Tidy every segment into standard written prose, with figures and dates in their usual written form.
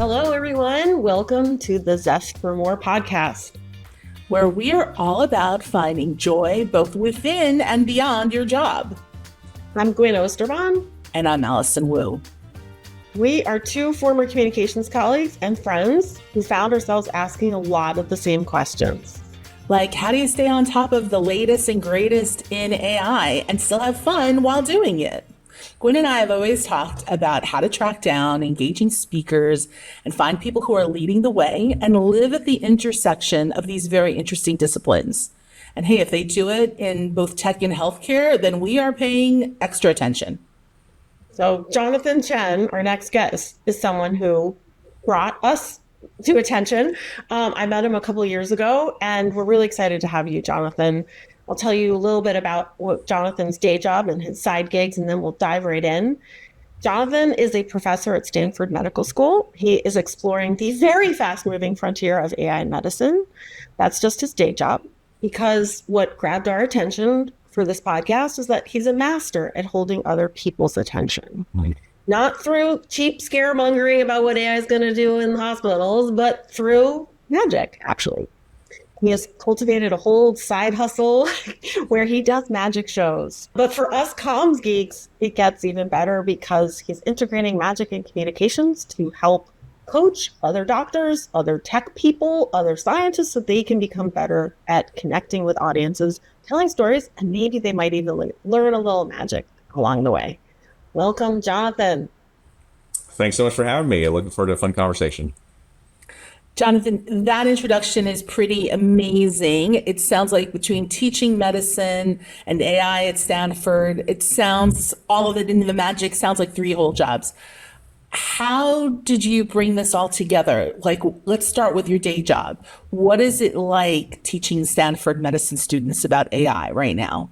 Hello, everyone. Welcome to the Zest for More podcast, where we are all about finding joy both within and beyond your job. I'm Gwen Osterbahn. And I'm Allison Wu. We are two former communications colleagues and friends who found ourselves asking a lot of the same questions. Like, how do you stay on top of the latest and greatest in AI and still have fun while doing it? Gwen and I have always talked about how to track down engaging speakers and find people who are leading the way and live at the intersection of these very interesting disciplines. And hey, if they do it in both tech and healthcare, then we are paying extra attention. So Jonathan Chen, our next guest, is someone who brought us to attention. I met him a couple of years ago, and we're really excited to have you, Jonathan. I'll tell you a little bit about what Jonathan's day job and his side gigs, and then we'll dive right in. Jonathan is a professor at Stanford Medical School. He is exploring the very fast-moving frontier of AI in medicine. That's just his day job, because what grabbed our attention for this podcast is that he's a master at holding other people's attention. Not through cheap scaremongering about what AI is going to do in hospitals, but through magic, actually. He has cultivated a whole side hustle where he does magic shows. But for us comms geeks, it gets even better because he's integrating magic and communications to help coach other doctors, other tech people, other scientists, so they can become better at connecting with audiences, telling stories, and maybe they might even learn a little magic along the way. Welcome, Jonathan. Thanks so much for having me. Looking forward to a fun conversation. Jonathan, that introduction is pretty amazing. It sounds like between teaching medicine and AI at Stanford, it sounds, all of it in the magic sounds like three whole jobs. How did you bring this all together? Like, let's start with your day job. What is it like teaching Stanford medicine students about AI right now?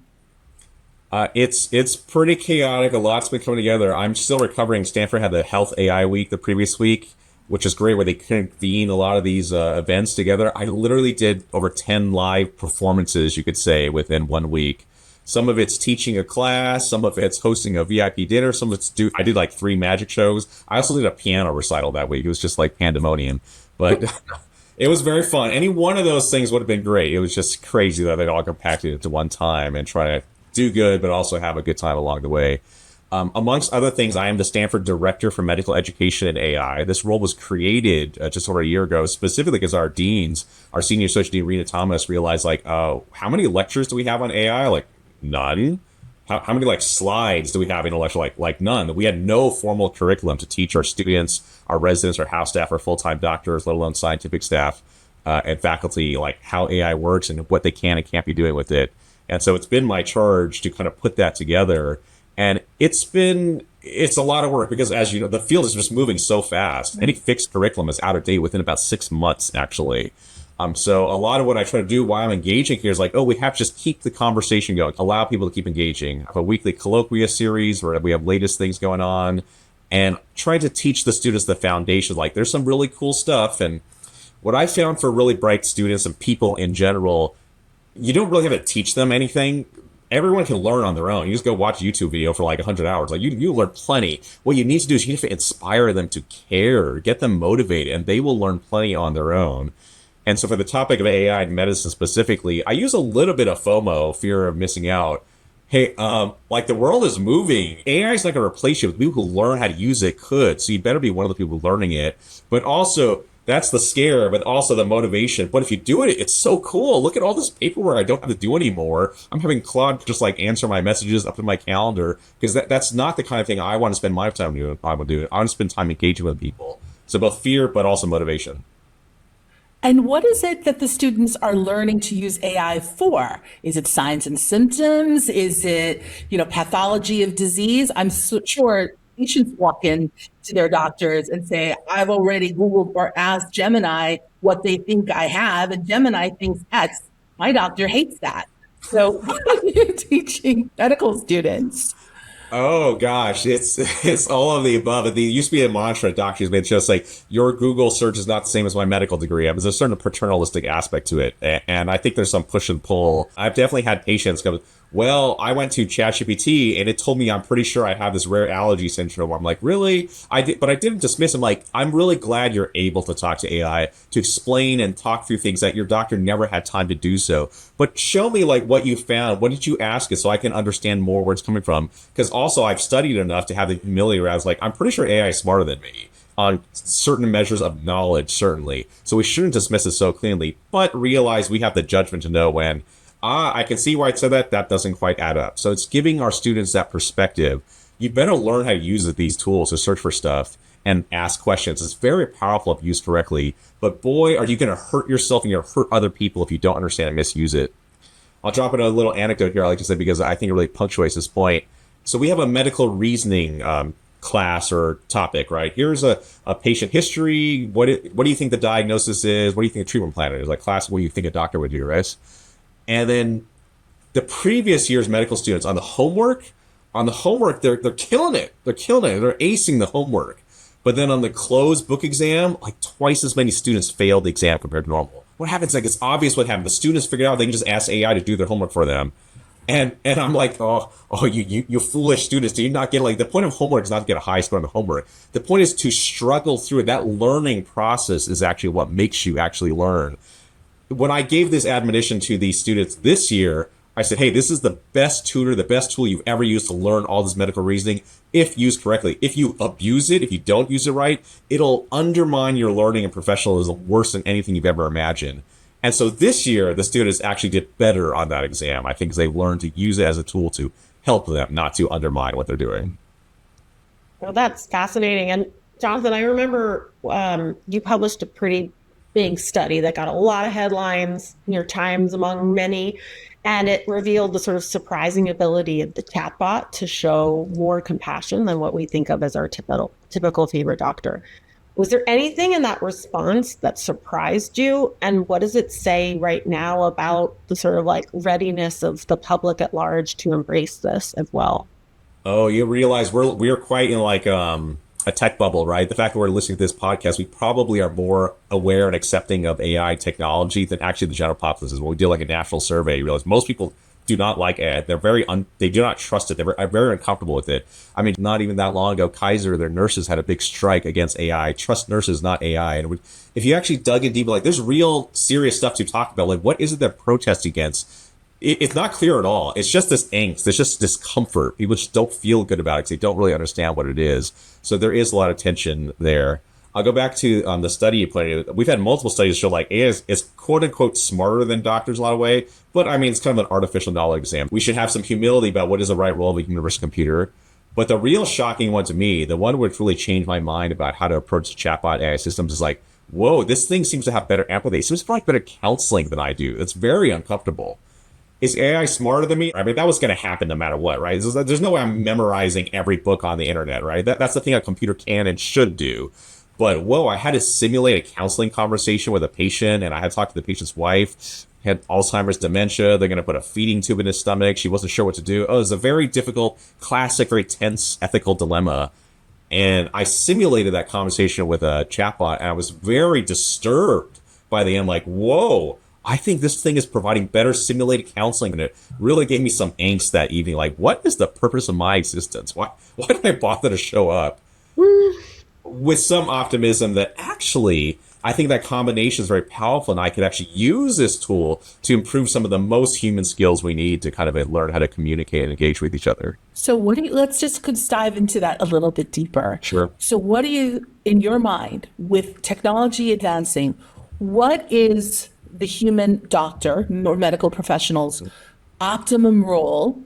It's pretty chaotic. A lot's been coming together. I'm still recovering. Stanford had the Health AI Week the previous week, which is great, where they convene a lot of these events together. I literally did over 10 live performances, you could say, within 1 week. Some of it's teaching a class, some of it's hosting a VIP dinner, some of it's I did like 3 magic shows. I also did a piano recital that week. It was just like pandemonium, but it was very fun. Any one of those things would have been great. It was just crazy that they'd all compacted into one time and try to do good, but also have a good time along the way. Amongst other things, I am the Stanford Director for Medical Education and AI. This role was created just over a year ago, specifically because our deans, our Senior Associate Dean Rena Thomas, realized how many lectures do we have on AI? Like none. How many slides do we have in a lecture? Like none. We had no formal curriculum to teach our students, our residents, our house staff, our full-time doctors, let alone scientific staff and faculty, like how AI works and what they can and can't be doing with it. And so it's been my charge to kind of put that together. And it's a lot of work because, as you know, the field is just moving so fast. Any fixed curriculum is out of date within about 6 months, actually. So a lot of what I try to do while I'm engaging here is we have to just keep the conversation going, allow people to keep engaging. I have a weekly colloquia series where we have latest things going on and try to teach the students the foundation. There's some really cool stuff. And what I found for really bright students and people in general, you don't really have to teach them anything. Everyone can learn on their own. You just go watch a YouTube video for 100 hours. You learn plenty. What you need to do is you need to inspire them to care, get them motivated, and they will learn plenty on their own. And so for the topic of AI and medicine specifically, I use a little bit of FOMO, fear of missing out. Hey, the world is moving. AI is not going to replace you. People who learn how to use it could. So you better be one of the people learning it. But also, that's the scare, but also the motivation. But if you do it, it's so cool. Look at all this paperwork I don't have to do anymore. I'm having Claude just answer my messages up in my calendar because that's not the kind of thing I want to spend my time doing. I want to spend time engaging with people. So both fear, but also motivation. And what is it that the students are learning to use AI for? Is it signs and symptoms? Is it, pathology of disease? I'm sure patients walk in to their doctors and say, I've already Googled or asked Gemini what they think I have, and Gemini thinks X. My doctor hates that. So what are you teaching medical students? Oh gosh, it's all of the above. It used to be a mantra at doctors, but it's just like your Google search is not the same as my medical degree. There's a certain paternalistic aspect to it, and I think there's some push and pull. I've definitely had patients go, "Well, I went to ChatGPT and it told me I'm pretty sure I have this rare allergy syndrome." I'm like, "Really?" I did, but I didn't dismiss him. Like, I'm really glad you're able to talk to AI to explain and talk through things that your doctor never had time to do so. But show me like what you found. What did you ask it so I can understand more where it's coming from? Because also I've studied enough to have the humility where I was like, I'm pretty sure AI is smarter than me on certain measures of knowledge, certainly. So we shouldn't dismiss it so cleanly, but realize we have the judgment to know when, I can see why I said that. That doesn't quite add up. So it's giving our students that perspective. You better learn how to use these tools to search for stuff and ask questions. It's very powerful if used correctly, but boy, are you going to hurt yourself and you're going to hurt other people if you don't understand and misuse it. I'll drop in a little anecdote here I like to say because I think it really punctuates this point. So we have a medical reasoning class or topic, right? Here's a patient history. What do you think the diagnosis is? What do you think the treatment plan is? Like classic, what do you think a doctor would do, right? And then the previous year's medical students on the homework, they're killing it. They're killing it. They're acing the homework. But then on the closed book exam, like twice as many students failed the exam compared to normal. What happens? Like it's obvious what happened. The students figured out they can just ask AI to do their homework for them. And I'm like, you foolish students. Do you not get, like, the point of homework is not to get a high score on the homework. The point is to struggle through it. That learning process is actually what makes you actually learn. When I gave this admonition to these students this year, I said, hey, this is the best tutor, the best tool you've ever used to learn all this medical reasoning if used correctly. If you abuse it, if you don't use it right, it'll undermine your learning and professionalism worse than anything you've ever imagined. And so this year, the students actually did better on that exam, I think, because they learned to use it as a tool to help them, not to undermine what they're doing. Well, that's fascinating. And Jonathan, I remember you published a pretty big study that got a lot of headlines, New York Times among many, and it revealed the sort of surprising ability of the chatbot to show more compassion than what we think of as our typical favorite doctor. Was there anything in that response that surprised you? And what does it say right now about the sort of like readiness of the public at large to embrace this as well? Oh, you realize we're quite in like a tech bubble, right? The fact that we're listening to this podcast, we probably are more aware and accepting of AI technology than actually the general populace is. When we do like a national survey, you realize most people do not like AI. They're they do not trust it. They're very uncomfortable with it. I mean, not even that long ago, Kaiser, their nurses had a big strike against AI. Trust nurses, not AI. And if you actually dug in deeper, like there's real serious stuff to talk about. Like what is it they're protesting against? It's not clear at all. It's just this angst. It's just discomfort. People just don't feel good about it because they don't really understand what it is. So there is a lot of tension there. I'll go back to the study you played. We've had multiple studies show like AI is quote unquote smarter than doctors a lot of way, but I mean it's kind of an artificial knowledge exam. We should have some humility about what is the right role of a human versus computer. But the real shocking one to me, the one which really changed my mind about how to approach chatbot AI systems is like, whoa, this thing seems to have better empathy. It seems to provide better counseling than I do. It's very uncomfortable. Is AI smarter than me? I mean, that was going to happen no matter what, right? There's no way I'm memorizing every book on the internet, right? That's the thing a computer can and should do. But whoa, I had to simulate a counseling conversation with a patient, and I had to talk to the patient's wife, had Alzheimer's dementia. They're going to put a feeding tube in his stomach. She wasn't sure what to do. Oh, it was a very difficult, classic, very tense ethical dilemma. And I simulated that conversation with a chatbot, and I was very disturbed by the end. Like, whoa, I think this thing is providing better simulated counseling. And it really gave me some angst that evening. Like, what is the purpose of my existence? Why did I bother to show up? With some optimism that actually, I think that combination is very powerful, and I could actually use this tool to improve some of the most human skills we need to kind of learn how to communicate and engage with each other. So let's just dive into that a little bit deeper. Sure. So what do you, in your mind, with technology advancing, what is the human doctor or medical professional's optimum role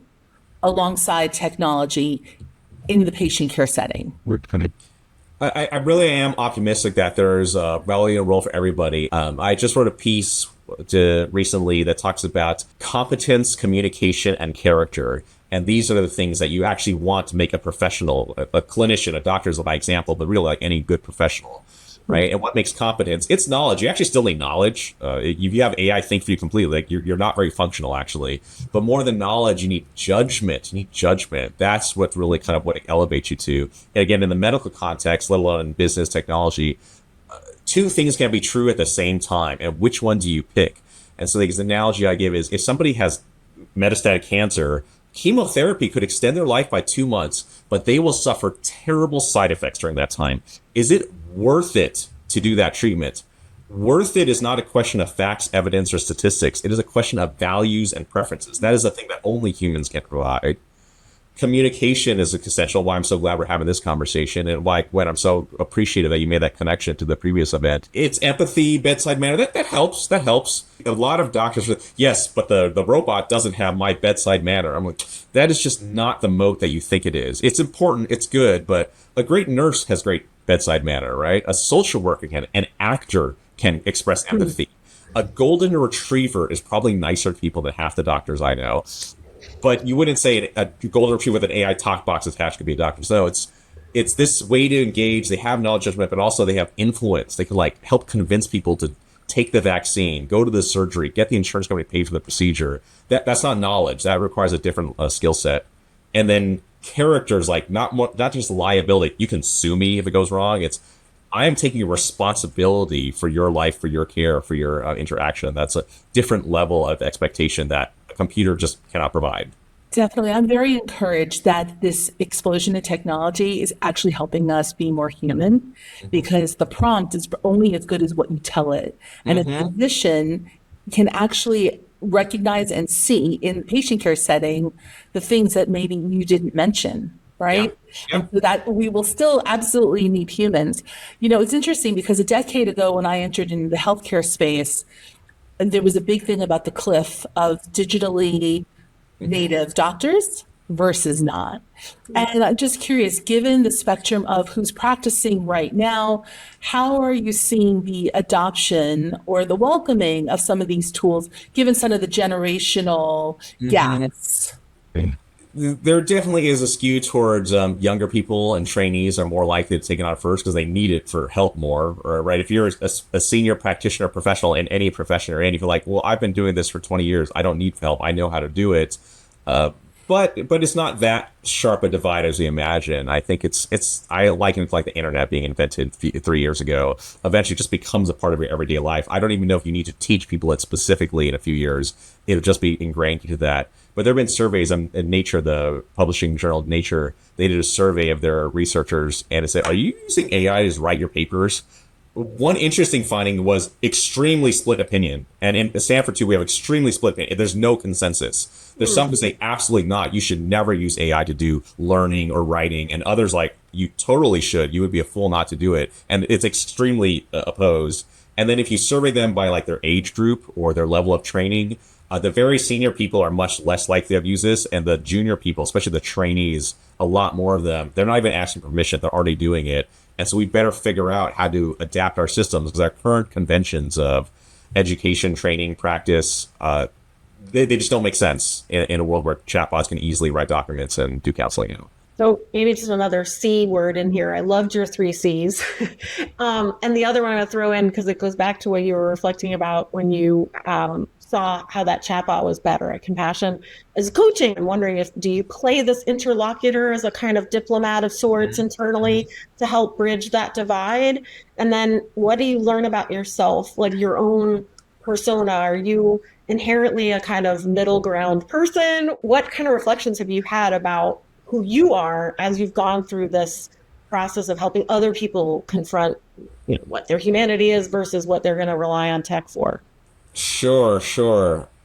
alongside technology in the patient care setting? I really am optimistic that there's a relevant role for everybody. I just wrote a piece recently that talks about competence, communication, and character. And these are the things that you actually want to make a professional, a clinician, a doctor is by example, but really like any good professional. right? And what makes competence? It's knowledge. You actually still need knowledge. If you have AI think for you completely, like you're not very functional actually. But more than knowledge, you need judgment. You need judgment. That's what really kind of what it elevates you to. And again, in the medical context, let alone in business technology, two things can be true at the same time. And which one do you pick? And so the analogy I give is if somebody has metastatic cancer, chemotherapy could extend their life by 2 months, but they will suffer terrible side effects during that time. Is it worth it to do that treatment? Worth it is not a question of facts, evidence, or statistics. It is a question of values and preferences. That is a thing that only humans can provide. Communication is essential. Why I'm so glad we're having this conversation, and why when I'm so appreciative that you made that connection to the previous event. It's empathy, bedside manner. That helps. That helps. A lot of doctors, yes, but the robot doesn't have my bedside manner. I'm like, that is just not the moat that you think it is. It's important. It's good, but a great nurse has great bedside manner, right? A social worker can, an actor can express empathy. A golden retriever is probably nicer to people than half the doctors I know. But you wouldn't say a golden retriever with an AI talk box attached could be a doctor. So it's this way to engage. They have knowledge, judgment, but also they have influence. They can like help convince people to take the vaccine, go to the surgery, get the insurance company paid for the procedure. That's not knowledge. That requires a different skill set. And then characters, like not just liability. You can sue me if it goes wrong. It's I am taking responsibility for your life, for your care, for your interaction. That's a different level of expectation that a computer just cannot provide. Definitely. I'm very encouraged that this explosion in technology is actually helping us be more human because the prompt is only as good as what you tell it. And a physician can actually recognize and see in the patient care setting the things that maybe you didn't mention, right? Yeah. And so that we will still absolutely need humans. You know, it's interesting because a decade ago when I entered in the healthcare space, and there was a big thing about the cliff of digitally native doctors versus not. And I'm just curious, given the spectrum of who's practicing right now, how are you seeing the adoption or the welcoming of some of these tools, given some of the generational gaps? There definitely is a skew towards younger people, and trainees are more likely to take it on first because they need it for help more, right? If you're a senior practitioner professional in any profession or any, you're like, well, I've been doing this for 20 years. I don't need help. I know how to do it. But it's not that sharp a divide as we imagine. I think I liken it to like the internet being invented 3 years ago. Eventually it just becomes a part of your everyday life. I don't even know if you need to teach people it specifically in a few years. It'll just be ingrained into that. But there have been surveys in Nature, the publishing journal Nature. They did a survey of their researchers and it said, are you using AI to write your papers? One interesting finding was extremely split opinion. And in Stanford too, we have extremely split opinion. There's no consensus. There's some who say absolutely not. You should never use AI to do learning or writing. And others like, you totally should. You would be a fool not to do it. And it's extremely opposed. And then if you survey them by like their age group or their level of training, the very senior people are much less likely to use this. And the junior people, especially the trainees, a lot more of them, they're not even asking permission. They're already doing it. And so we better figure out how to adapt our systems because our current conventions of education, training, practice, they just don't make sense in a world where chatbots can easily write documents and do counseling. So maybe just another C word in here. I loved your 3 C's. And the other one I'm going to throw in because it goes back to what you were reflecting about when you saw how that chatbot was better at compassion is coaching. I'm wondering do you play this interlocutor as a kind of diplomat of sorts internally to help bridge that divide? And then what do you learn about yourself, like your own persona? Are you inherently a kind of middle ground person? What kind of reflections have you had about who you are as you've gone through this process of helping other people confront what their humanity is versus what they're going to rely on tech for? Sure.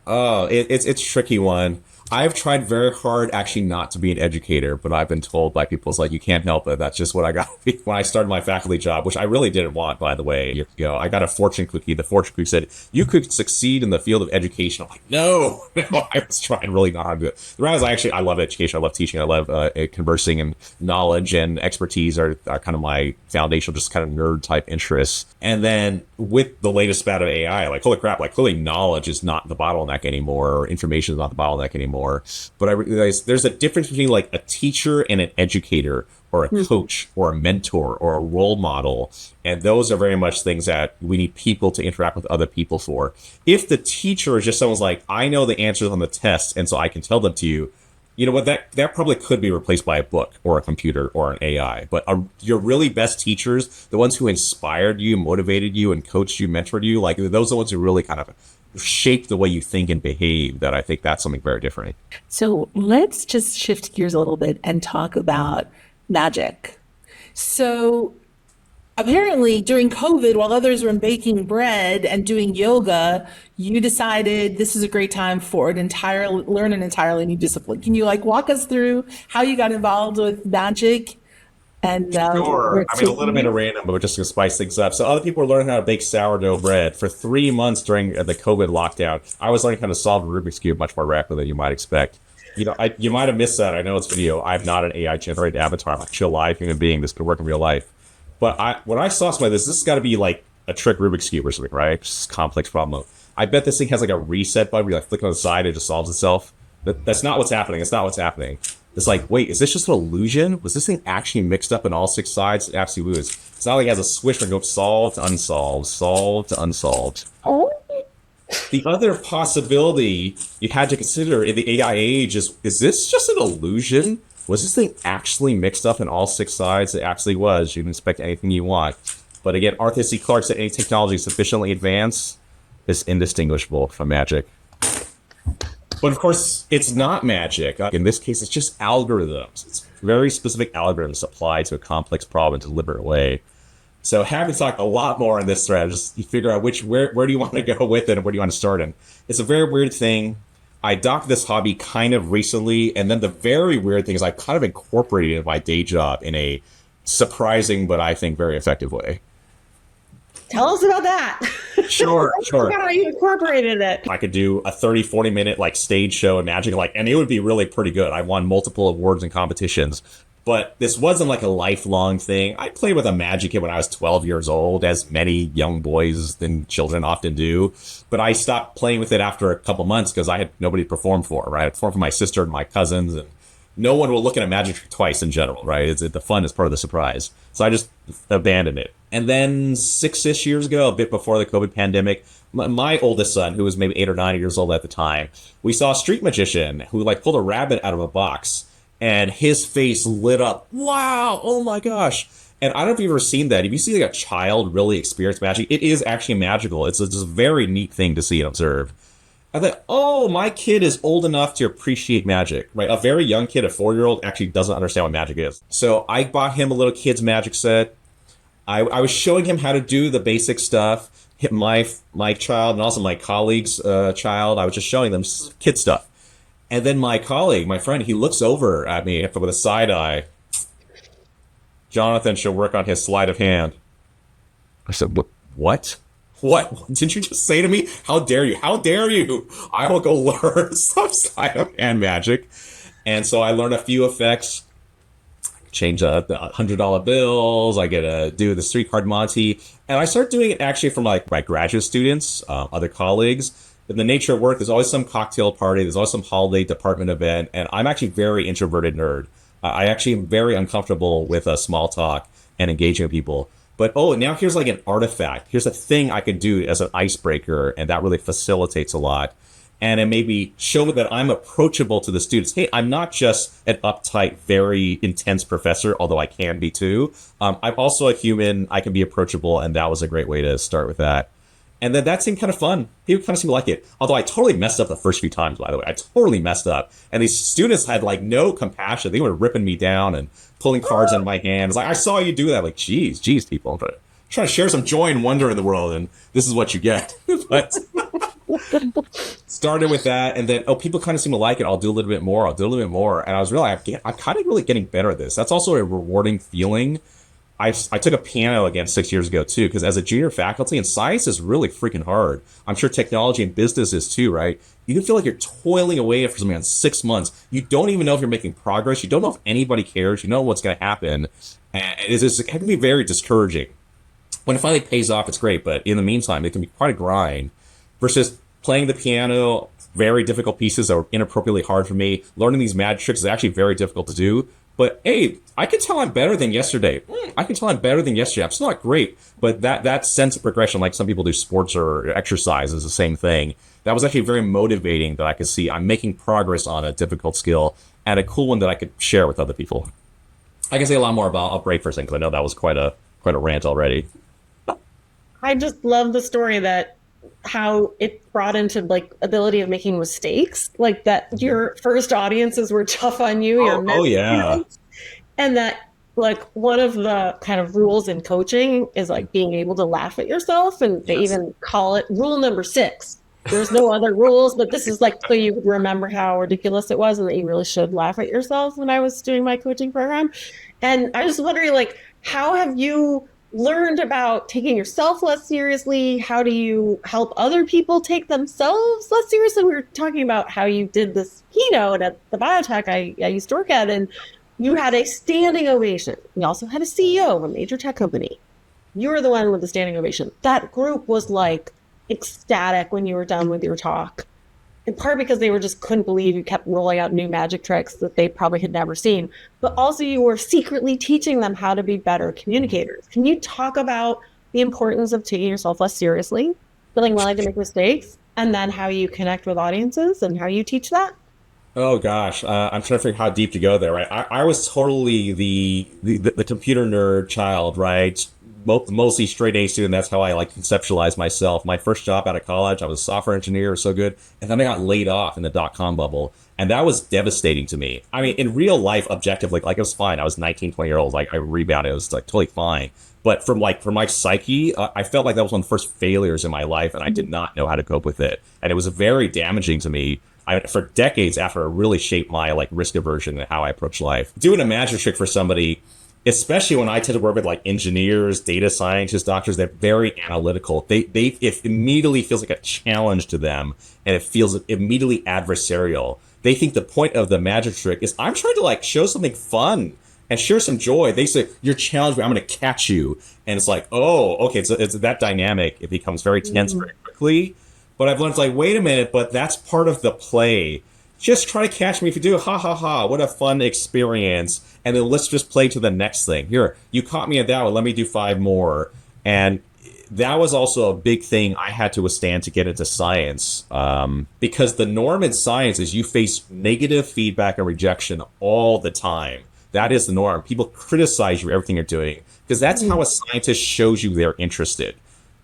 Oh, it's a tricky one. I've tried very hard actually not to be an educator, but I've been told by people, it's like, you can't help it. That's just what I got when I started my faculty job, which I really didn't want, by the way, years ago. I got a fortune cookie. The fortune cookie said, you could succeed in the field of education. I'm like, no, I was trying really not to do it. The reality is I love education. I love teaching. I love conversing, and knowledge and expertise are kind of my foundational, just kind of nerd type interests. And then with the latest spat of AI, like, holy crap, like clearly knowledge is not the bottleneck anymore, or information is not the bottleneck anymore. anymore. But I realized there's a difference between like a teacher and an educator, or a coach or a mentor or a role model. And those are very much things that we need people to interact with other people for. If the teacher is just someone's like, I know the answers on the test, and so I can tell them to you, you know what, that probably could be replaced by a book or a computer or an AI. But your really best teachers, the ones who inspired you, motivated you, and coached you, mentored you, like those are the ones who really kind of shape the way you think and behave. That I think that's something very different. So let's just shift gears a little bit and talk about magic. So apparently during COVID, while others were baking bread and doing yoga, you decided this is a great time for learn an entirely new discipline. Can you like walk us through how you got involved with magic? And Sure. I mean, a little bit of random, but we're just going to spice things up. So other people were learning how to bake sourdough bread. For 3 months during the COVID lockdown, I was learning how to solve Rubik's Cube much more rapidly than you might expect. You know, you might have missed that. I know it's video. I'm not an AI-generated avatar. I'm actually a live human being. This could work in real life. But when I saw something like this has got to be like a trick Rubik's Cube or something, right? Just a complex problem. I bet this thing has like a reset button where you like flick on the side, it just solves itself. That's not what's happening. It's not what's happening. It's like, wait, is this just an illusion? Was this thing actually mixed up in all 6 sides? It absolutely was. It's not like it has a switch where it goes solved to unsolved, solved to unsolved. Oh, The other possibility you had to consider in the AI age is this just an illusion? Was this thing actually mixed up in all 6 sides? It actually was. You can expect anything you want. But again, Arthur C. Clarke said any technology sufficiently advanced is indistinguishable from magic. But of course, it's not magic. In this case, it's just algorithms. It's very specific algorithms applied to a complex problem in a deliberate way. So having talked a lot more on this thread, just you figure out where do you want to go with it and where do you want to start in. It's a very weird thing. I adopted this hobby kind of recently, and then the very weird thing is I kind of incorporated it in my day job in a surprising but I think very effective way. tell us about that. Sure. How you incorporated it. I could do a 30, 40 minute like stage show Magic, and it would be really pretty good. I won multiple awards and competitions. But this wasn't like a lifelong thing. I played with a Magic kit when I was 12 years old, as many young boys and children often do. But I stopped playing with it after a couple months because I had nobody to perform for, right? I performed for my sister and my cousins, and no one will look at a Magic trick twice in general, right? The fun is part of the surprise. So I just abandoned it. And then 6-ish years ago, a bit before the COVID pandemic, my oldest son, who was maybe 8 or 9 years old at the time, we saw a street magician who like pulled a rabbit out of a box. And his face lit up. Wow! Oh my gosh! And I don't know if you've ever seen that. If you see like a child really experience magic, it is actually magical. It's just a very neat thing to see and observe. I thought, oh, my kid is old enough to appreciate magic, right? A very young kid, a 4-year-old, actually doesn't understand what magic is. So I bought him a little kid's magic set. I was showing him how to do the basic stuff. My child and also my colleague's child, I was just showing them kid stuff. And then my colleague, my friend, he looks over at me with a side eye. Jonathan should work on his sleight of hand. I said, what? What? Didn't you just say to me? How dare you? How dare you? I will go learn some sleight of hand magic. And so I learned a few effects. Change the $100 bills. I get to do the 3-card Monty. And I started doing it actually from like my graduate students, other colleagues. In the nature of work, there's always some cocktail party, there's always some holiday department event, and I'm actually a very introverted nerd. I actually am very uncomfortable with small talk and engaging with people. But now here's like an artifact. Here's a thing I could do as an icebreaker, and that really facilitates a lot. And it made me show that I'm approachable to the students. Hey, I'm not just an uptight, very intense professor, although I can be too. I'm also a human. I can be approachable, and that was a great way to start with that. And then that seemed kind of fun. People kind of seemed to like it. Although I totally messed up the first few times, by the way. I totally messed up. And these students had like no compassion. They were ripping me down and pulling cards out of my hands. Like, I saw you do that. Like, geez, people. I'm trying to share some joy and wonder in the world, and this is what you get. But started with that, and then, people kind of seem to like it. I'll do a little bit more. And I was realizing I'm kind of really getting better at this. That's also a rewarding feeling. I took a piano again 6 years ago too, because as a junior faculty, and science is really freaking hard. I'm sure technology and business is too, right? You can feel like you're toiling away for something on 6 months. You don't even know if you're making progress. You don't know if anybody cares. You know what's going to happen. And it can be very discouraging. When it finally pays off, it's great. But in the meantime, it can be quite a grind. Versus Playing the piano, very difficult pieces that were inappropriately hard for me. Learning these magic tricks is actually very difficult to do. But hey, I can tell I'm better than yesterday. I can tell I'm better than yesterday. I'm still not great, but that sense of progression, like some people do sports or exercise, is the same thing. That was actually very motivating that I could see I'm making progress on a difficult skill and a cool one that I could share with other people. I can say a lot more about. I'll break for a second because I know that was quite a rant already. I just love the story that how it brought into like ability of making mistakes, like that your first audiences were tough on you, Oh yeah. and that like one of the kind of rules in coaching is like being able to laugh at yourself, and they Yes. even call it rule number 6. There's no other rules, but this is like so you would remember how ridiculous it was and that you really should laugh at yourself when I was doing my coaching program. And I was wondering, like, how have you learned about taking yourself less seriously? How do you help other people take themselves less seriously? We were talking about how you did this keynote at the biotech I used to work at, and you had a standing ovation. You also had a CEO of a major tech company. You were the one with the standing ovation. That group was like ecstatic when you were done with your talk, in part because they were just couldn't believe you kept rolling out new magic tricks that they probably had never seen, but also you were secretly teaching them how to be better communicators. Can you talk about the importance of taking yourself less seriously, feeling willing to make mistakes, and then how you connect with audiences and how you teach that? Oh gosh, I'm trying to figure out how deep to go there. Right, I was totally the computer nerd child, right? Mostly straight A student. That's how I like conceptualize myself. My first job out of college, I was a software engineer, so good, and then I got laid off in the dot-com bubble, and that was devastating to me. I mean, in real life, objectively, like it was fine. I was 19, 20 years old. Like I rebounded. It was like totally fine. But for my psyche, I felt like that was one of the first failures in my life, and I did not know how to cope with it, and it was very damaging to me. For decades after, it really shaped my like risk aversion and how I approach life. Doing a magic trick for somebody, especially when I tend to work with like engineers, data scientists, doctors, they're very analytical. It immediately feels like a challenge to them, and it feels immediately adversarial. They think the point of the magic trick is I'm trying to like show something fun and share some joy. They say, you're challenged me, I'm going to catch you. And it's like, oh, okay, it's that dynamic. It becomes very tense very quickly. But I've learned, it's like, wait a minute, but that's part of the play. Just try to catch me if you do. Ha ha ha. What a fun experience. And then let's just play to the next thing. Here, you caught me at that one. Let me do 5 more. And that was also a big thing I had to withstand to get into science. Because the norm in science is you face negative feedback and rejection all the time. That is the norm. People criticize you for everything you're doing because that's how a scientist shows you they're interested.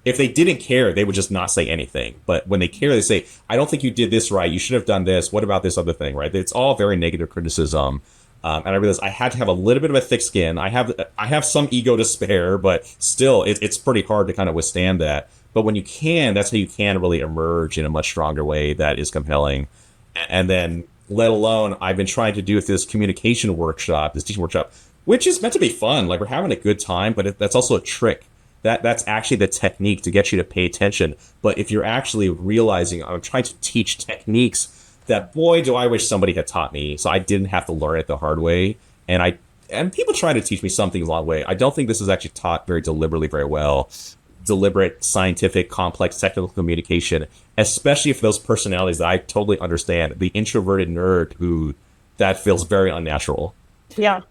If they didn't care, they would just not say anything. But when they care, they say, I don't think you did this right. You should have done this. What about this other thing, right? It's all very negative criticism. And I realized I had to have a little bit of a thick skin. I have some ego to spare, but still, it's pretty hard to kind of withstand that. But when you can, that's how you can really emerge in a much stronger way that is compelling. And then, let alone, I've been trying to do with this communication workshop, this teaching workshop, which is meant to be fun. Like, we're having a good time, but that's also a trick. That's actually the technique to get you to pay attention. But if you're actually realizing I'm trying to teach techniques that, boy, do I wish somebody had taught me so I didn't have to learn it the hard way. And people try to teach me something along the way. I don't think this is actually taught very deliberately, very well. Deliberate, scientific, complex, technical communication, especially for those personalities that I totally understand. The introverted nerd who that feels very unnatural. Yeah.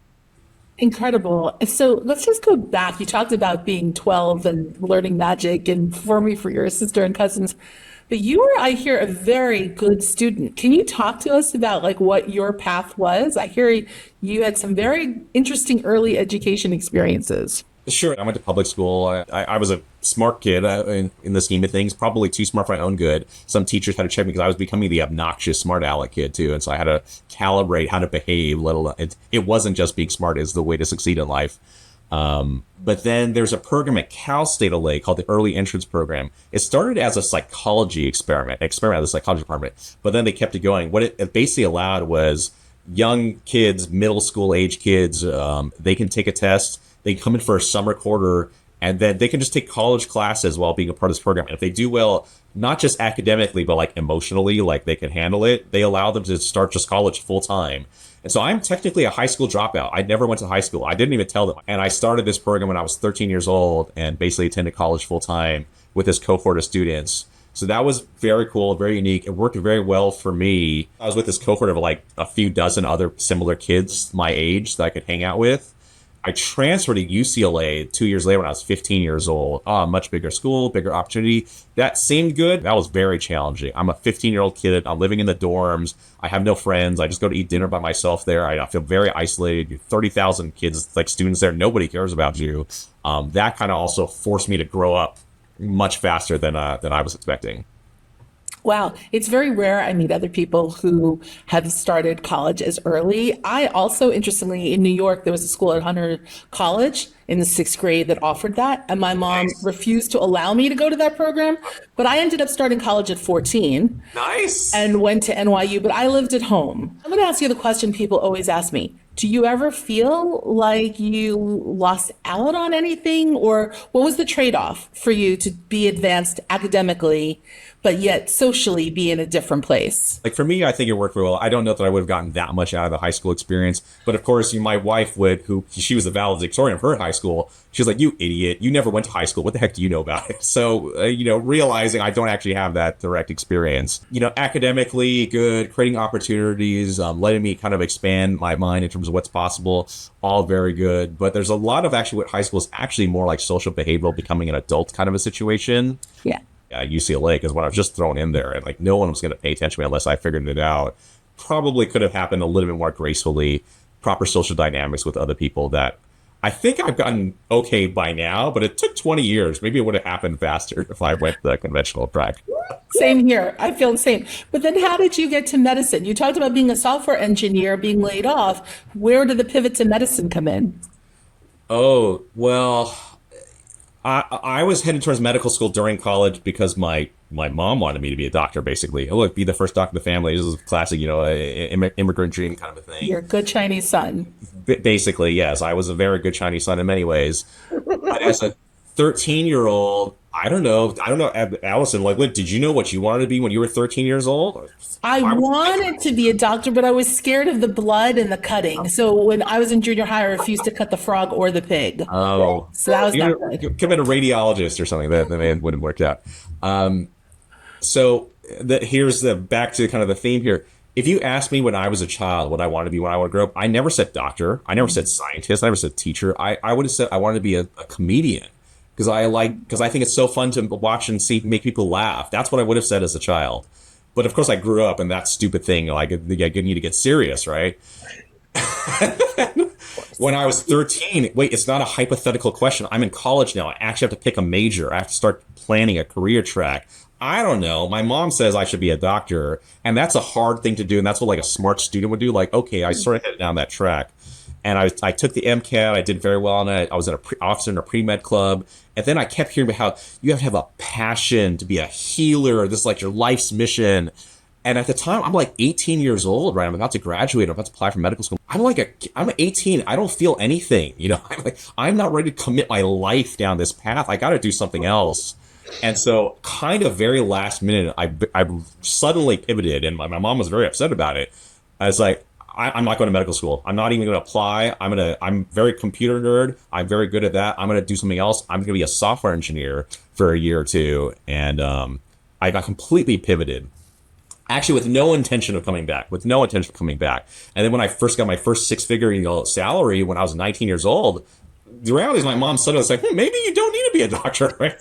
Incredible. So let's just go back. You talked about being 12 and learning magic and performing for your sister and cousins, but you were, I hear, a very good student. Can you talk to us about like what your path was? I hear you had some very interesting early education experiences. Sure. I went to public school. I was a smart kid in the scheme of things, probably too smart for my own good. Some teachers had to check me because I was becoming the obnoxious smart aleck kid too. And so I had to calibrate how to behave, let alone, it wasn't just being smart is the way to succeed in life. But then there's a program at Cal State LA called the Early Entrance Program. It started as a psychology experiment at the psychology department, but then they kept it going. What it basically allowed was young kids, middle school age kids, they can take a test. They come in for a summer quarter, and then they can just take college classes while being a part of this program. And if they do well, not just academically, but like emotionally, like they can handle it, they allow them to start just college full time. And so I'm technically a high school dropout. I never went to high school. I didn't even tell them. And I started this program when I was 13 years old and basically attended college full time with this cohort of students. So that was very cool, very unique. It worked very well for me. I was with this cohort of like a few dozen other similar kids my age that I could hang out with. I transferred to UCLA 2 years later when I was 15 years old. Much bigger school, bigger opportunity. That seemed good. That was very challenging. I'm a 15-year-old kid. I'm living in the dorms. I have no friends. I just go to eat dinner by myself there. I feel very isolated. 30,000 kids, like students there. Nobody cares about you. That kind of also forced me to grow up much faster than I was expecting. Wow, it's very rare I meet other people who have started college as early. I also, interestingly, in New York, there was a school at Hunter College in the sixth grade that offered that. And my mom refused to allow me to go to that program. But I ended up starting college at 14 Nice. and went to NYU, but I lived at home. I'm going to ask you the question people always ask me. Do you ever feel like you lost out on anything? Or what was the trade-off for you to be advanced academically, but yet socially be in a different place? Like for me, I think it worked very well. I don't know that I would have gotten that much out of the high school experience, but of course, my wife would, who she was the valedictorian of her high school. She was like, "You idiot! You never went to high school. What the heck do you know about it?" So, realizing I don't actually have that direct experience, academically good, creating opportunities, letting me kind of expand my mind in terms of what's possible, all very good. But there's a lot of actually what high school is actually more like social behavioral, becoming an adult kind of a situation. Yeah. UCLA, because when I was just thrown in there and like no one was going to pay attention to me unless I figured it out, probably could have happened a little bit more gracefully, proper social dynamics with other people that I think I've gotten okay by now, but it took 20 years. Maybe it would have happened faster if I went the conventional track. Same here. I feel the same. But then how did you get to medicine? You talked about being a software engineer, being laid off. Where did the pivot to medicine come in? Oh, well, I was headed towards medical school during college because my mom wanted me to be a doctor, basically. Oh, look, be the first doctor of the family. This is classic, immigrant dream kind of a thing. You're a good Chinese son. Basically, yes. I was a very good Chinese son in many ways. But as a 13-year-old, I don't know, Allison, like, did you know what you wanted to be when you were 13 years old? I wanted to be a doctor, but I was scared of the blood and the cutting. So when I was in junior high, I refused to cut the frog or the pig. Oh. So that was not You good. could have been a radiologist or something. That may wouldn't have worked out. So here's the back to kind of the theme here. If you asked me when I was a child what I wanted to be when I would grow up, I never said doctor. I never said scientist. I never said teacher. I would have said I wanted to be a comedian because I think it's so fun to watch and make people laugh. That's what I would have said as a child. But of course, I grew up in that stupid thing. Like, I need to get serious, right? When I was 13, wait, it's not a hypothetical question. I'm in college now. I actually have to pick a major. I have to start planning a career track. I don't know. My mom says I should be a doctor, and that's a hard thing to do. And that's what like a smart student would do. Like, okay, I sort of headed down that track. And I took the MCAT. I did very well on it. I was an officer in a pre-med club. And then I kept hearing about how you have to have a passion to be a healer. This is like your life's mission. And at the time, I'm like 18 years old, right? I'm about to graduate. I'm about to apply for medical school. I'm 18. I don't feel anything. I'm not ready to commit my life down this path. I got to do something else. And so kind of very last minute, I suddenly pivoted, and my mom was very upset about it. I was like, I'm not going to medical school. I'm not even going to apply. I'm very computer nerd. I'm very good at that. I'm going to do something else. I'm going to be a software engineer for a year or two. And I got completely pivoted, actually with no intention of coming back, And then when I first got my first six-figure salary when I was 19 years old, the reality is my mom suddenly was like, maybe you don't need to be a doctor, right?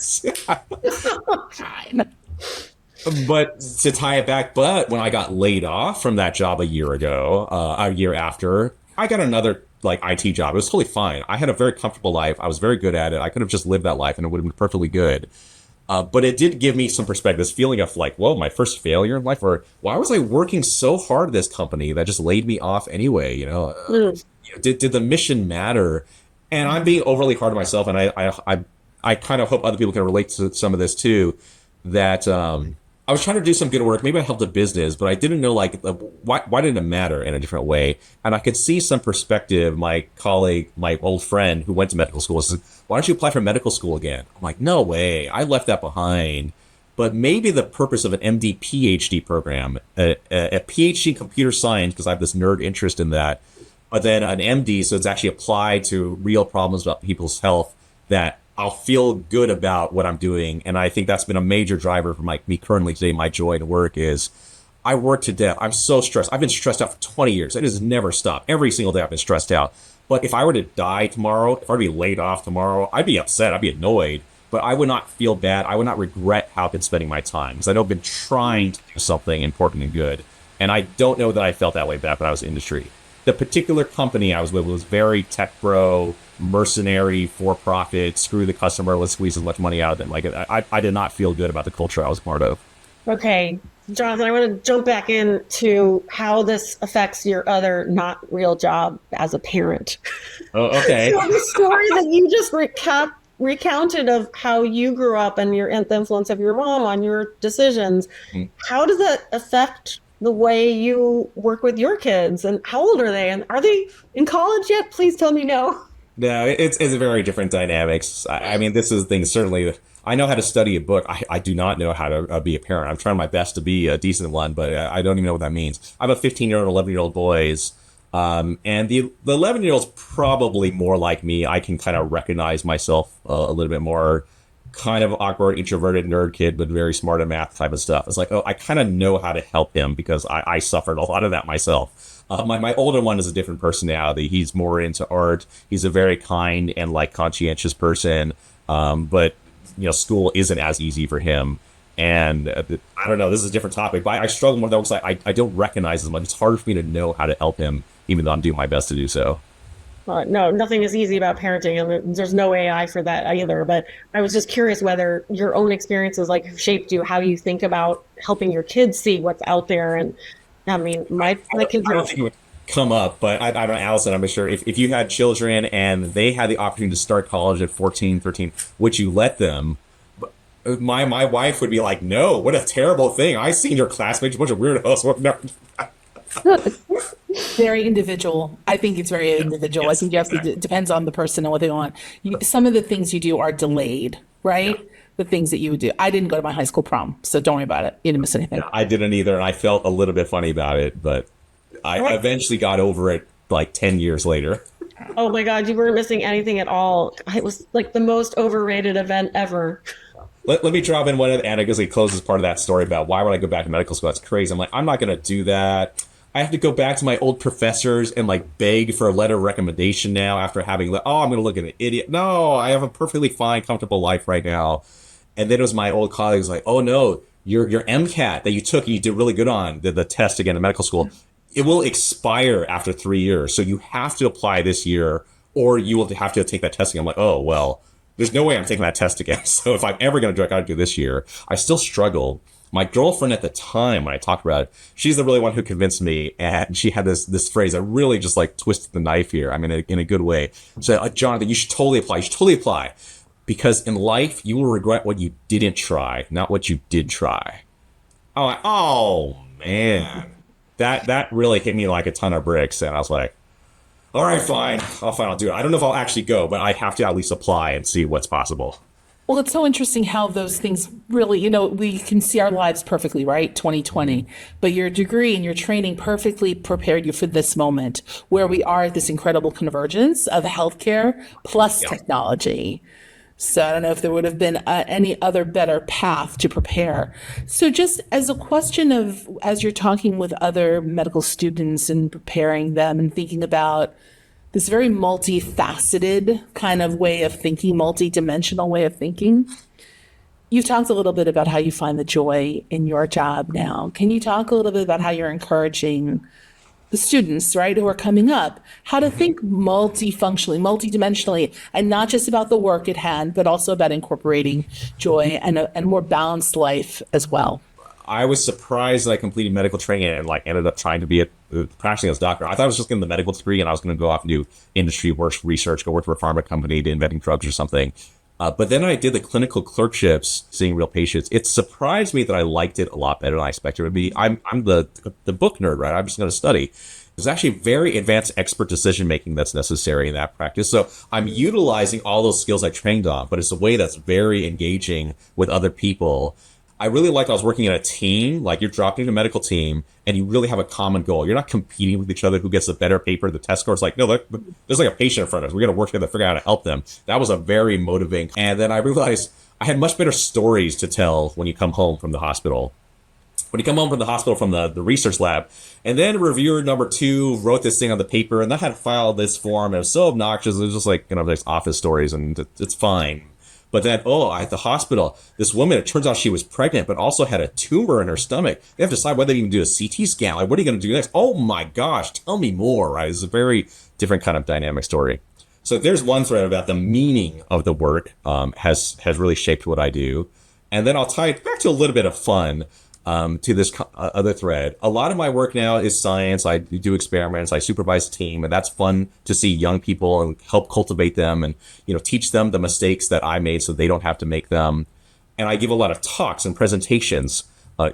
But to tie it back, when I got laid off from that job a year after, I got another IT job. It was totally fine. I had a very comfortable life. I was very good at it. I could have just lived that life and it would have been perfectly good. But it did give me some perspective, this feeling of like, whoa, my first failure in life, or why was I working so hard at this company that just laid me off anyway? Did the mission matter? And I'm being overly hard on myself, and I kind of hope other people can relate to some of this too. That I was trying to do some good work. Maybe I helped a business, but I didn't know why didn't it matter in a different way. And I could see some perspective. My colleague, my old friend who went to medical school, said, "Why don't you apply for medical school again?" I'm like, "No way, I left that behind." But maybe the purpose of an MD PhD program, a PhD in computer science, because I have this nerd interest in that, but then an MD, so it's actually applied to real problems about people's health, that I'll feel good about what I'm doing. And I think that's been a major driver for me currently today. My joy to work is I work to death. I'm so stressed. I've been stressed out for 20 years. It has never stopped. Every single day I've been stressed out. But if I were to die tomorrow, if I were to be laid off tomorrow, I'd be upset. I'd be annoyed. But I would not feel bad. I would not regret how I've been spending my time because I know I've been trying to do something important and good. And I don't know that I felt that way back when I was in industry. The particular company I was with was very tech bro, mercenary, for profit, screw the customer, let's squeeze as much money out of them. Like I did not feel good about the culture I was part of. Okay, Jonathan, I want to jump back into how this affects your other not real job as a parent. Oh, okay. So the story that you just recounted of how you grew up and the influence of your mom on your decisions, how does that affect the way you work with your kids? And how old are they? And are they in college yet? Please tell me no. No, it's a very different dynamics. I mean, this is the thing. Certainly, I know how to study a book. I do not know how to be a parent. I'm trying my best to be a decent one, but I don't even know what that means. I have a 15-year-old, 11-year-old boys. And the 11-year-old's probably more like me. I can kind of recognize myself a little bit more. Kind of awkward, introverted nerd kid, but very smart at math type of stuff. It's like, oh, I kind of know how to help him because I suffered a lot of that myself. My older one is a different personality. He's more into art. He's a very kind and like conscientious person. But school isn't as easy for him. And I don't know, this is a different topic, but I struggle more though because I don't recognize as much. It's harder for me to know how to help him, even though I'm doing my best to do so. No, nothing is easy about parenting, and there's no AI for that either. But I was just curious whether your own experiences like have shaped you, how you think about helping your kids see what's out there. And I mean, my kids I don't think it would come up, but I don't know, Allison, I'm sure if you had children and they had the opportunity to start college at 14, 13, would you let them? My wife would be like, no, what a terrible thing. I seen your classmates, a bunch of weirdos. No. Very individual. I think it's very individual. I think you have to, it depends on the person and what they want. Some of the things you do are delayed, right? The things that you would do. I didn't go to my high school prom, so don't worry about it. You didn't miss anything. Yeah, I didn't either, and I felt a little bit funny about it, but I eventually got over it like 10 years later. Oh my God, you weren't missing anything at all. It was like the most overrated event ever. Let me drop in one of the anecdotes that closes part of that story about why would I go back to medical school? That's crazy. I'm like, I'm not going to do that. I have to go back to my old professors and like beg for a letter of recommendation now after having, I'm going to look at an idiot. No, I have a perfectly fine, comfortable life right now. And then it was my old colleagues like, oh no, your MCAT that you took and you did really good on, the test again in medical school, it will expire after 3 years. So you have to apply this year or you will have to take that test again. I'm like, oh, well, there's no way I'm taking that test again. So if I'm ever going to do it, I got to do this year. I still struggle. My girlfriend at the time, when I talked about it, she's the really one who convinced me. And she had this phrase that really just like twisted the knife here. I mean, in a good way. She said, Jonathan, you should totally apply. You should totally apply. Because in life, you will regret what you didn't try, not what you did try. Oh man. That really hit me like a ton of bricks. And I was like, all right, fine. I'll do it. I don't know if I'll actually go, but I have to at least apply and see what's possible. Well, it's so interesting how those things really, we can see our lives perfectly, right? 2020. But your degree and your training perfectly prepared you for this moment where we are at this incredible convergence of healthcare plus technology. So I don't know if there would have been any other better path to prepare. So just as a question of, as you're talking with other medical students and preparing them and thinking about this very multifaceted kind of way of thinking, multidimensional way of thinking, you've talked a little bit about how you find the joy in your job now. Can you talk a little bit about how you're encouraging the students, right, who are coming up, how to think multifunctionally, multidimensionally, and not just about the work at hand, but also about incorporating joy and a more balanced life as well? I was surprised that I completed medical training and like ended up trying to be practicing as a doctor. I thought I was just getting the medical degree and I was going to go off and do industry work, research, go work for a pharma company to inventing drugs or something. But then I did the clinical clerkships, seeing real patients. It surprised me that I liked it a lot better than I expected it would be. I'm the book nerd, right? I'm just going to study. There's actually very advanced expert decision making that's necessary in that practice. So I'm utilizing all those skills I trained on, but it's a way that's very engaging with other people. I really liked I was working in a team, like you're dropping into a medical team and you really have a common goal. You're not competing with each other who gets the better paper, the test score. It's like, no, look, there's like a patient in front of us. We got to work together to figure out how to help them. That was a very motivating. And then I realized I had much better stories to tell when you come home from the hospital. When you come home from the hospital from the research lab, and then reviewer number 2 wrote this thing on the paper, and I had to file this form. It was so obnoxious. It was just like, there's office stories, and it's fine. But then, at the hospital, this woman, it turns out she was pregnant, but also had a tumor in her stomach. They have to decide whether to even do a CT scan. Like, what are you going to do next? Oh my gosh, tell me more, right? It's a very different kind of dynamic story. So there's one thread about the meaning of the work has really shaped what I do. And then I'll tie it back to a little bit of fun. To this other thread. A lot of my work now is science. I do experiments. I supervise a team, and that's fun to see young people and help cultivate them and, teach them the mistakes that I made so they don't have to make them. And I give a lot of talks and presentations.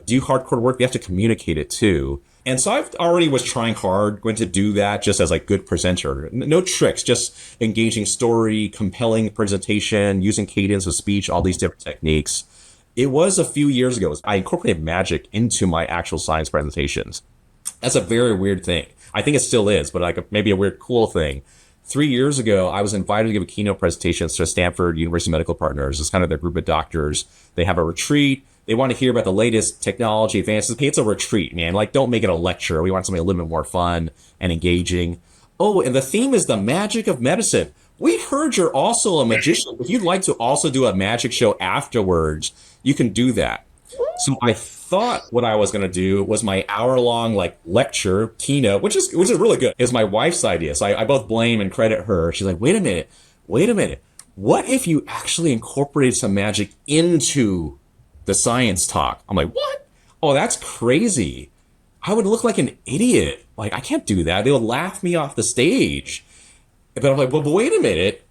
Do hardcore work. We have to communicate it too. And so I've already was trying hard, going to do that just as a good presenter. No tricks, just engaging story, compelling presentation, using cadence of speech, all these different techniques. It was a few years ago. I incorporated magic into my actual science presentations. That's a very weird thing. I think it still is, but like maybe a weird, cool thing. 3 years ago, I was invited to give a keynote presentation to Stanford University Medical Partners. It's kind of their group of doctors. They have a retreat. They want to hear about the latest technology advances. Hey, it's a retreat, man. Like, don't make it a lecture. We want something a little bit more fun and engaging. Oh, and the theme is the magic of medicine. We heard you're also a magician. If you'd like to also do a magic show afterwards, you can do that. So I thought what I was going to do was my hour-long lecture keynote, which is really good. It was my wife's idea. So I both blame and credit her. She's like, wait a minute. What if you actually incorporated some magic into the science talk? I'm like, what? Oh, that's crazy. I would look like an idiot. Like, I can't do that. They would laugh me off the stage. But I'm like, well, but wait a minute.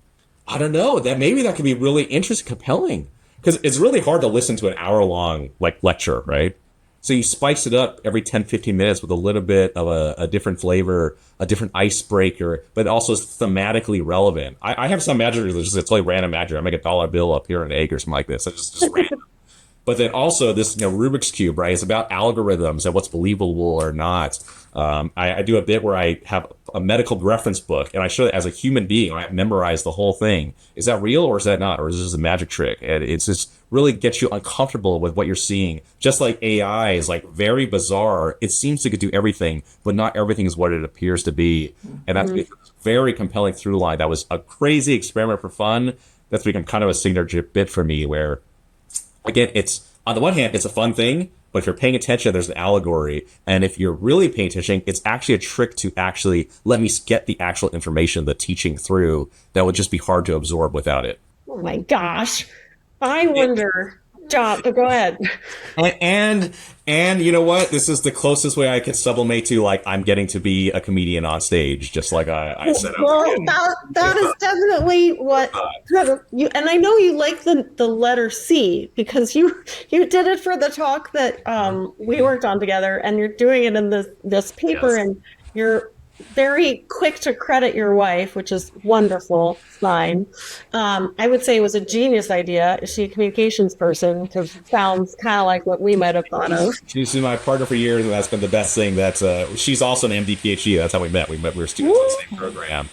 I don't know. Maybe that could be really interesting, compelling. Because it's really hard to listen to an hour-long lecture, right? So you spice it up every 10, 15 minutes with a little bit of a different flavor, a different icebreaker, but also thematically relevant. I have some magic that's just a totally random magic. I make a dollar bill appear an egg or something like this. It's just random. But then also this Rubik's Cube, right? It's about algorithms and what's believable or not. I do a bit where I have a medical reference book and I show it as a human being. I memorize the whole thing. Is that real or is that not? Or is this just a magic trick? And it's just really gets you uncomfortable with what you're seeing. Just like AI is very bizarre. It seems to do everything, but not everything is what it appears to be. And that's a very compelling through line. That was a crazy experiment for fun. That's become kind of a signature bit for me where, again, it's on the one hand, it's a fun thing, but if you're paying attention, there's an allegory. And if you're really paying attention, it's actually a trick to actually let me get the actual information, the teaching through that would just be hard to absorb without it. Oh my gosh. I wonder, John, go ahead. And you know what? This is the closest way I could sublimate to I'm getting to be a comedian on stage, just like I said. Well, that is definitely what you. And I know you like the letter C because you did it for the talk that we worked on together, and you're doing it in this paper, Yes. and you're very quick to credit your wife, which is wonderful sign. I would say it was a genius idea. Is she a communications person? Because it sounds kind of like what we might have thought of. She's been my partner for years, and that's been the best thing. She's also an MD PhD. That's how we met. We were students in the same program.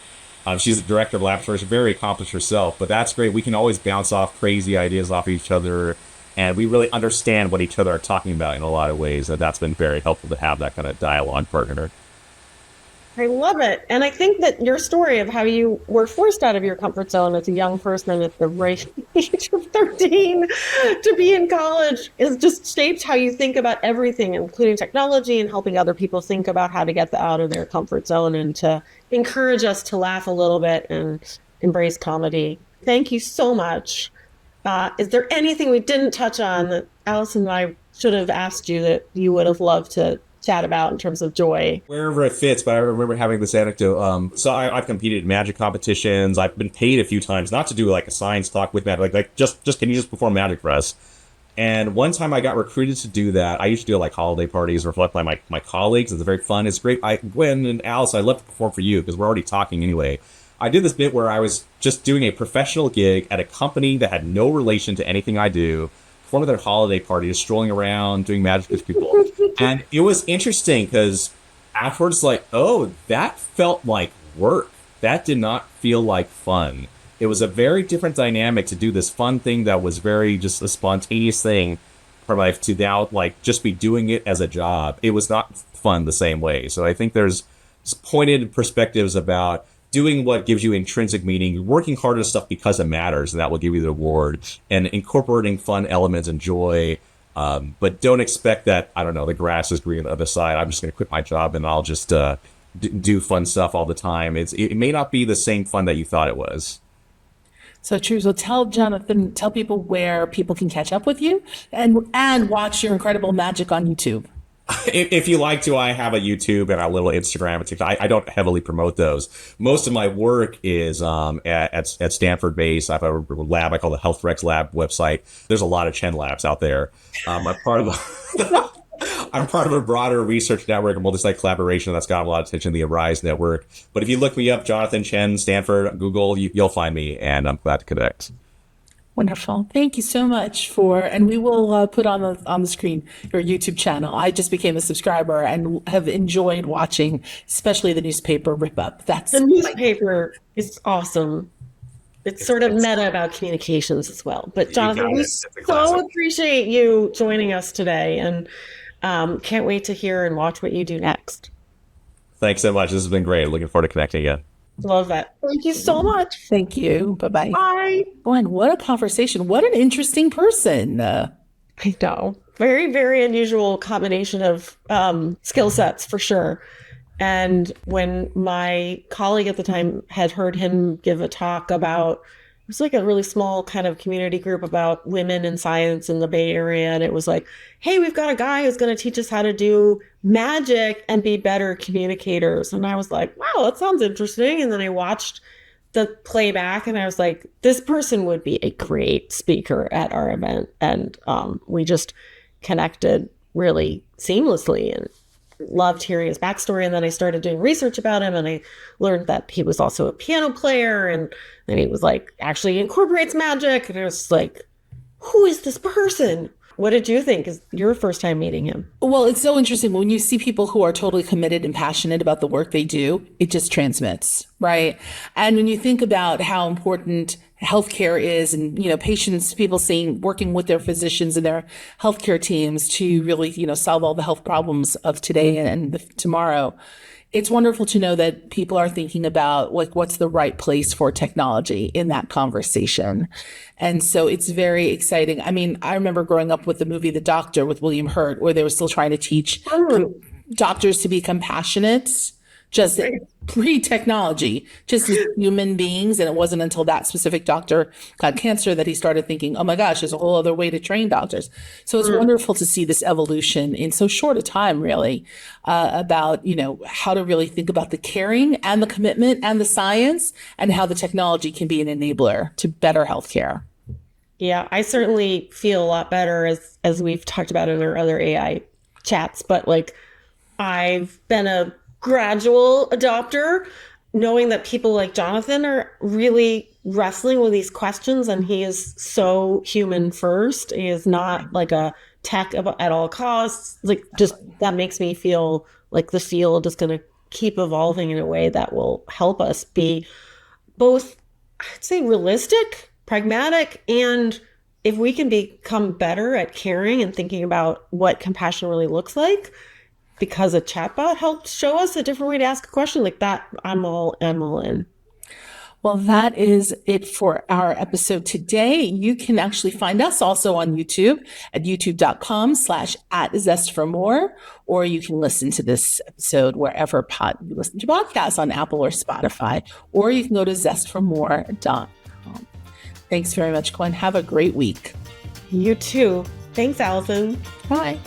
She's the director of laboratories, very accomplished herself. But that's great. We can always bounce off crazy ideas off each other, and we really understand what each other are talking about in a lot of ways. And that's been very helpful to have that kind of dialogue partner. I love it. And I think that your story of how you were forced out of your comfort zone as a young person at the right age of 13 to be in college is just shaped how you think about everything, including technology and helping other people think about how to get out of their comfort zone and to encourage us to laugh a little bit and embrace comedy. Thank you so much. Is there anything we didn't touch on that Allison and I should have asked you that you would have loved to chat about in terms of joy? Wherever it fits, but I remember having this anecdote. So I've competed in magic competitions. I've been paid a few times not to do a science talk with magic, just can you just perform magic for us? And one time I got recruited to do that. I used to do holiday parties reflect by my colleagues. It's very fun. It's great. Gwen and Alice, I'd love to perform for you because we're already talking anyway. I did this bit where I was just doing a professional gig at a company that had no relation to anything I do one of their holiday parties, strolling around, doing magic with people. And it was interesting because afterwards, like, oh, that felt like work. That did not feel like fun. It was a very different dynamic to do this fun thing that was very just a spontaneous thing for life to now like just be doing it as a job. It was not fun the same way. So I think there's pointed perspectives about doing what gives you intrinsic meaning, working hard on stuff because it matters, and that will give you the reward, and incorporating fun elements and joy. But don't expect that, I don't know, the grass is green on the other side. I'm just going to quit my job and I'll just do fun stuff all the time. It may not be the same fun that you thought it was. So true. So tell people where people can catch up with you and watch your incredible magic on YouTube. If you like to, I have a YouTube and a little Instagram and TikTok. I don't heavily promote those. Most of my work is at Stanford base. I have a lab I call the Health Rex Lab website. There's a lot of Chen labs out there. I'm part of a broader research network, a multi-site collaboration that's got a lot of attention, the Arise network. But if you look me up, Jonathan Chen, Stanford, Google, you'll find me, and I'm glad to connect. Wonderful. Thank you so much and we will put on the screen your YouTube channel. I just became a subscriber and have enjoyed watching, especially the newspaper rip up. The newspaper is awesome. It's sort of meta about communications as well. But Jonathan, we so appreciate you joining us today, and can't wait to hear and watch what you do next. Thanks so much. This has been great. Looking forward to connecting again. Love that. Thank you so much. Thank you. Bye-bye. Bye. Gwen, what a conversation. What an interesting person. I know. Very, very unusual combination of skill sets for sure. And when my colleague at the time had heard him give a talk about, it was like a really small kind of community group about women in science in the Bay Area. And it was like, hey, we've got a guy who's going to teach us how to do magic and be better communicators. And I was like, wow, that sounds interesting. And then I watched the playback and I was like, this person would be a great speaker at our event. And we just connected really seamlessly and loved hearing his backstory. And then I started doing research about him, and I learned that he was also a piano player, and then he was like actually incorporates magic. And I was like, who is this person? What did you think? Is your first time meeting him? Well, it's so interesting when you see people who are totally committed and passionate about the work they do, it just transmits, right? And when you think about how important healthcare is, and, patients, people working with their physicians and their healthcare teams to really, solve all the health problems of today and tomorrow. It's wonderful to know that people are thinking about what's the right place for technology in that conversation. And so it's very exciting. I mean, I remember growing up with the movie The Doctor with William Hurt, where they were still trying to teach doctors to be compassionate, just pre-technology, just as human beings. And it wasn't until that specific doctor got cancer that he started thinking, oh my gosh, there's a whole other way to train doctors. So it's wonderful to see this evolution in so short a time, really, about, how to really think about the caring and the commitment and the science, and how the technology can be an enabler to better healthcare. Yeah, I certainly feel a lot better as we've talked about in our other AI chats, but I've been a gradual adopter, knowing that people like Jonathan are really wrestling with these questions, and he is so human first. He is not like a tech at all costs. Just that makes me feel like the field is going to keep evolving in a way that will help us be both, I'd say, realistic, pragmatic, and if we can become better at caring and thinking about what compassion really looks like, because a chatbot helped show us a different way to ask a question like that, I'm all in. Well, that is it for our episode today. You can actually find us also on YouTube at youtube.com/@Zest for more, or you can listen to this episode wherever you listen to podcasts on Apple or Spotify, or you can go to zestformore.com. Thanks very much, Gwen. Have a great week. You too. Thanks, Allison. Bye.